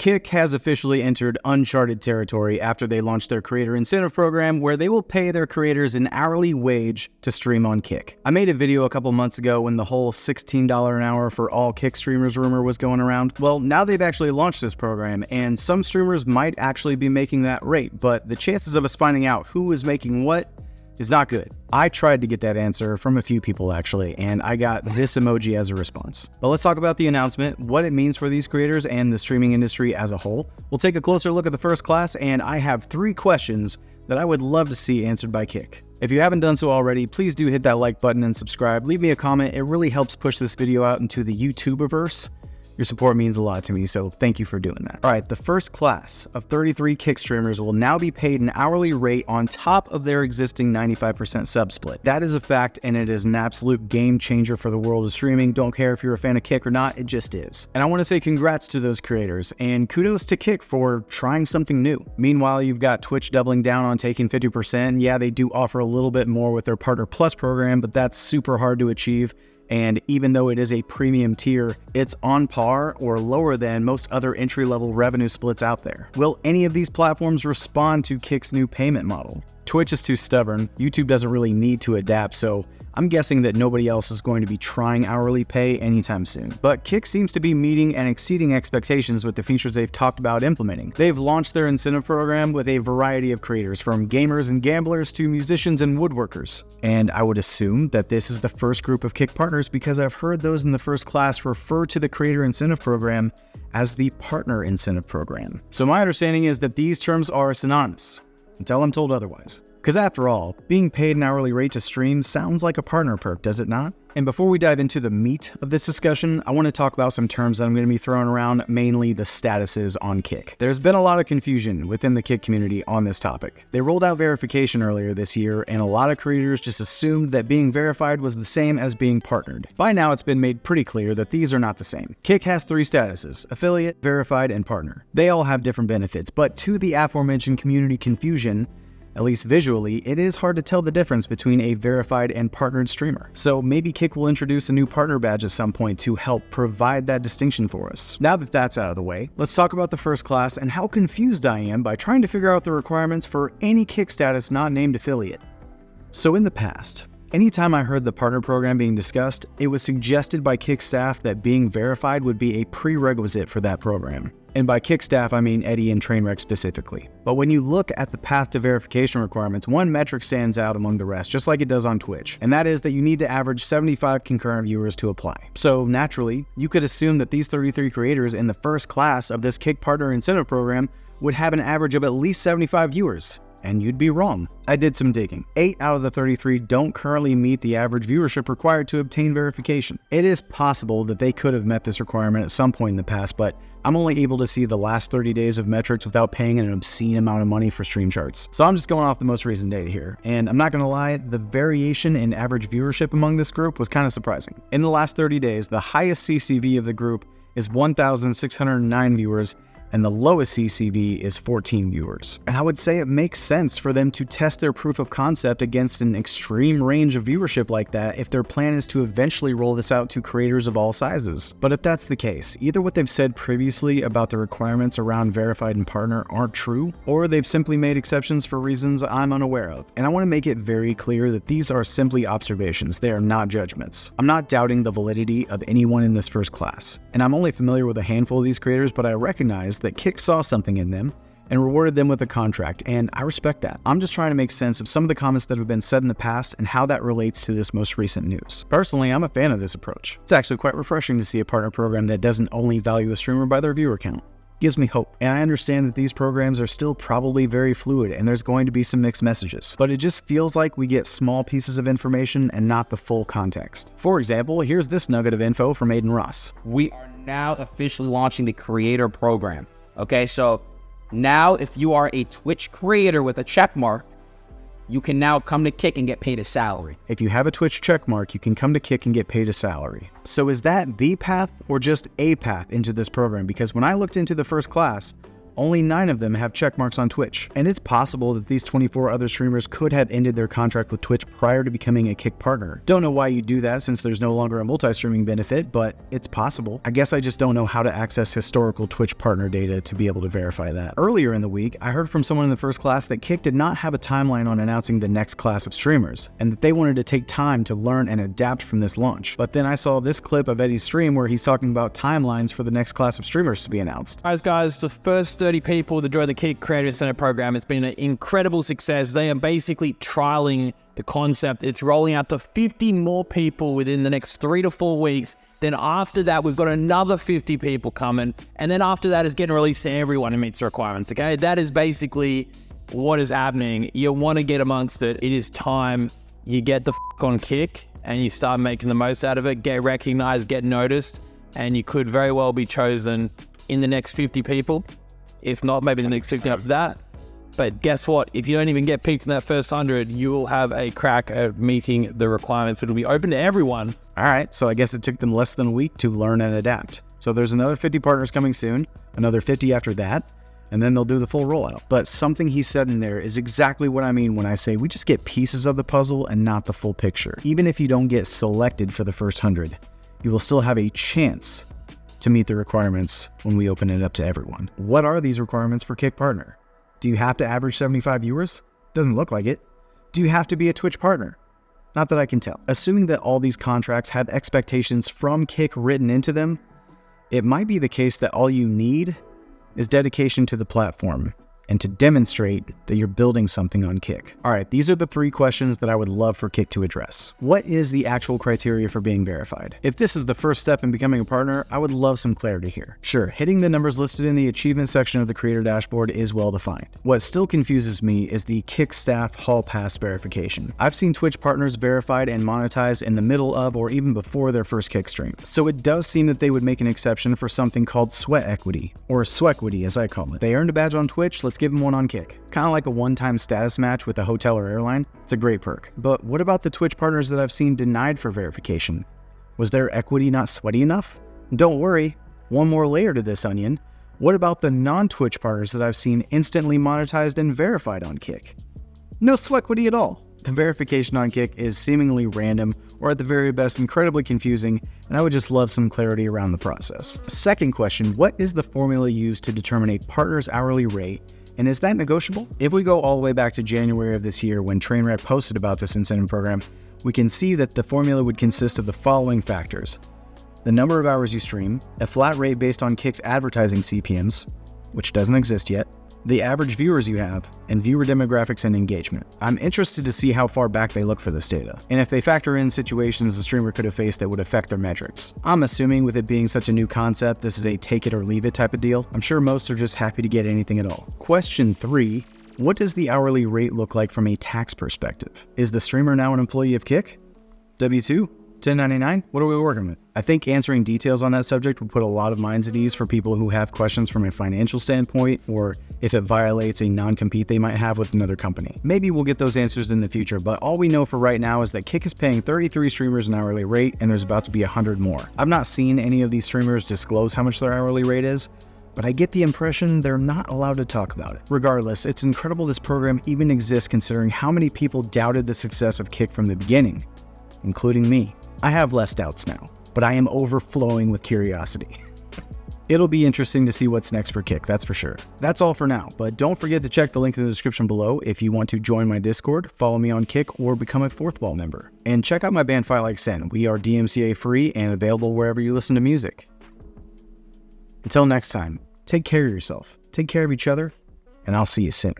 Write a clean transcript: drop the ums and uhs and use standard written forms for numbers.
Kick has officially entered uncharted territory after they launched their creator incentive program where they will pay their creators an hourly wage to stream on Kick. I made a video a couple months ago when the whole $16 an hour for all Kick streamers rumor was going around. Well, now they've actually launched this program, and some streamers might actually be making that rate, but the chances of us finding out who is making what is not good. I tried to get that answer from a few people actually, and I got this emoji as a response. But let's talk about the announcement, what it means for these creators and the streaming industry as a whole. We'll take a closer look at the first class, and I have 3 questions that I would love to see answered by Kick. If you haven't done so already, please do hit that like button and subscribe. Leave me a comment. It really helps push this video out into the YouTuberverse. Your support means a lot to me, so thank you for doing that. All right, the first class of 33 Kick streamers will now be paid an hourly rate on top of their existing 95% sub split. That is a fact, and it is an absolute game changer for the world of streaming. Don't care if you're a fan of Kick or not, it just is. And I want to say congrats to those creators, and kudos to Kick for trying something new. Meanwhile, you've got Twitch doubling down on taking 50%. Yeah, they do offer a little bit more with their Partner Plus program, but that's super hard to achieve. And even though it is a premium tier, it's on par or lower than most other entry-level revenue splits out there. Will any of these platforms respond to Kick's new payment model? Twitch is too stubborn, YouTube doesn't really need to adapt, so I'm guessing that nobody else is going to be trying hourly pay anytime soon. But Kick seems to be meeting and exceeding expectations with the features they've talked about implementing. They've launched their incentive program with a variety of creators, from gamers and gamblers to musicians and woodworkers. And I would assume that this is the first group of Kick partners because I've heard those in the first class refer to the creator incentive program as the partner incentive program. So my understanding is that these terms are synonymous, until I'm told otherwise. Because after all, being paid an hourly rate to stream sounds like a partner perk, does it not? And before we dive into the meat of this discussion, I want to talk about some terms that I'm going to be throwing around, mainly the statuses on Kick. There's been a lot of confusion within the Kick community on this topic. They rolled out verification earlier this year, and a lot of creators just assumed that being verified was the same as being partnered. By now, it's been made pretty clear that these are not the same. Kick has 3 statuses: affiliate, verified, and partner. They all have different benefits, but to the aforementioned community confusion, at least visually, it is hard to tell the difference between a verified and partnered streamer. So maybe Kick will introduce a new partner badge at some point to help provide that distinction for us. Now that that's out of the way, let's talk about the first class and how confused I am by trying to figure out the requirements for any Kick status not named affiliate. So in the past, anytime I heard the partner program being discussed, it was suggested by Kick staff that being verified would be a prerequisite for that program. And by Kick staff, I mean Eddie and Trainwreck specifically. But when you look at the path to verification requirements, one metric stands out among the rest, just like it does on Twitch, and that is that you need to average 75 concurrent viewers to apply. So naturally, you could assume that these 33 creators in the first class of this Kick Partner Incentive Program would have an average of at least 75 viewers. And you'd be wrong. I did some digging. 8 out of the 33 don't currently meet the average viewership required to obtain verification. It is possible that they could have met this requirement at some point in the past, but I'm only able to see the last 30 days of metrics without paying an obscene amount of money for stream charts. So I'm just going off the most recent data here. And I'm not gonna lie, the variation in average viewership among this group was kind of surprising. In the last 30 days, the highest CCV of the group is 1,609 viewers, and the lowest CCV is 14 viewers. And I would say it makes sense for them to test their proof of concept against an extreme range of viewership like that if their plan is to eventually roll this out to creators of all sizes. But if that's the case, either what they've said previously about the requirements around verified and partner aren't true, or they've simply made exceptions for reasons I'm unaware of. And I want to make it very clear that these are simply observations, they are not judgments. I'm not doubting the validity of anyone in this first class, and I'm only familiar with a handful of these creators, but I recognize that Kick saw something in them and rewarded them with a contract, and I respect that. I'm just trying to make sense of some of the comments that have been said in the past and how that relates to this most recent news. Personally, I'm a fan of this approach. It's actually quite refreshing to see a partner program that doesn't only value a streamer by their viewer count. Gives me hope. And I understand that these programs are still probably very fluid and there's going to be some mixed messages, but it just feels like we get small pieces of information and not the full context. For example, here's this nugget of info from Adin Ross. We are now officially launching the creator program. Okay, so now if you are a Twitch creator with a check mark, you can now come to Kick and get paid a salary. If you have a Twitch check mark, you can come to Kick and get paid a salary. So is that the path or just a path into this program? Because when I looked into the first class, Only 9 of them have check marks on Twitch, and it's possible that these 24 other streamers could have ended their contract with Twitch prior to becoming a Kick partner. Don't know why you do that since there's no longer a multi-streaming benefit, but it's possible. I guess I just don't know how to access historical Twitch partner data to be able to verify that. Earlier in the week, I heard from someone in the first class that Kick did not have a timeline on announcing the next class of streamers, and that they wanted to take time to learn and adapt from this launch. But then I saw this clip of Eddie's stream where he's talking about timelines for the next class of streamers to be announced. Guys, the first 30 people that joined the Kick Creator Incentive Program, it's been an incredible success. They are basically trialing the concept. It's rolling out to 50 more people within the next 3 to 4 weeks. Then after that, we've got another 50 people coming. And then after that, it's getting released to everyone who meets the requirements, okay? That is basically what is happening. You want to get amongst it. It is time you get the on Kick and you start making the most out of it, get recognized, get noticed, and you could very well be chosen in the next 50 people. If not, maybe the next 50 after that. But guess what? If you don't even get picked in that first 100, you will have a crack at meeting the requirements. It'll be open to everyone. All right, so I guess it took them less than a week to learn and adapt. So there's another 50 partners coming soon, another 50 after that, and then they'll do the full rollout. But something he said in there is exactly what I mean when I say we just get pieces of the puzzle and not the full picture. Even if you don't get selected for the first 100, you will still have a chance to meet the requirements when we open it up to everyone. What are these requirements for Kick Partner? Do you have to average 75 viewers? Doesn't look like it. Do you have to be a Twitch partner? Not that I can tell. Assuming that all these contracts have expectations from Kick written into them, it might be the case that all you need is dedication to the platform and to demonstrate that you're building something on Kick. All right, these are the 3 questions that I would love for Kick to address. What is the actual criteria for being verified? If this is the first step in becoming a partner, I would love some clarity here. Sure, hitting the numbers listed in the achievement section of the creator dashboard is well defined. What still confuses me is the Kick staff hall pass verification. I've seen Twitch partners verified and monetized in the middle of or even before their first Kick stream. So it does seem that they would make an exception for something called sweat equity, or swequity as I call it. They earned a badge on Twitch, let's give them one on Kick. Kind of like a one-time status match with a hotel or airline. It's a great perk. But what about the Twitch partners that I've seen denied for verification? Was their equity not sweaty enough? Don't worry, one more layer to this onion. What about the non-Twitch partners that I've seen instantly monetized and verified on Kick? No swequity at all. The verification on Kick is seemingly random, or at the very best incredibly confusing, and I would just love some clarity around the process. Second question, what is the formula used to determine a partner's hourly rate? And is that negotiable? If we go all the way back to January of this year when Trainwreck posted about this incentive program, we can see that the formula would consist of the following factors: the number of hours you stream, a flat rate based on Kick's advertising CPMs, which doesn't exist yet, the average viewers you have, and viewer demographics and engagement. I'm interested to see how far back they look for this data, and if they factor in situations the streamer could have faced that would affect their metrics. I'm assuming with it being such a new concept, this is a take it or leave it type of deal. I'm sure most are just happy to get anything at all. Question 3, what does the hourly rate look like from a tax perspective? Is the streamer now an employee of Kick? W-2? 1099? What are we working with? I think answering details on that subject would put a lot of minds at ease for people who have questions from a financial standpoint, or if it violates a non-compete they might have with another company. Maybe we'll get those answers in the future, but all we know for right now is that Kick is paying 33 streamers an hourly rate, and there's about to be 100 more. I've not seen any of these streamers disclose how much their hourly rate is, but I get the impression they're not allowed to talk about it. Regardless, it's incredible this program even exists considering how many people doubted the success of Kick from the beginning, including me. I have less doubts now, but I am overflowing with curiosity. It'll be interesting to see what's next for Kick, that's for sure. That's all for now, but don't forget to check the link in the description below if you want to join my Discord, follow me on Kick, or become a 4th Wall member. And check out my band Fight Like Sin. We are DMCA free and available wherever you listen to music. Until next time, take care of yourself, take care of each other, and I'll see you soon.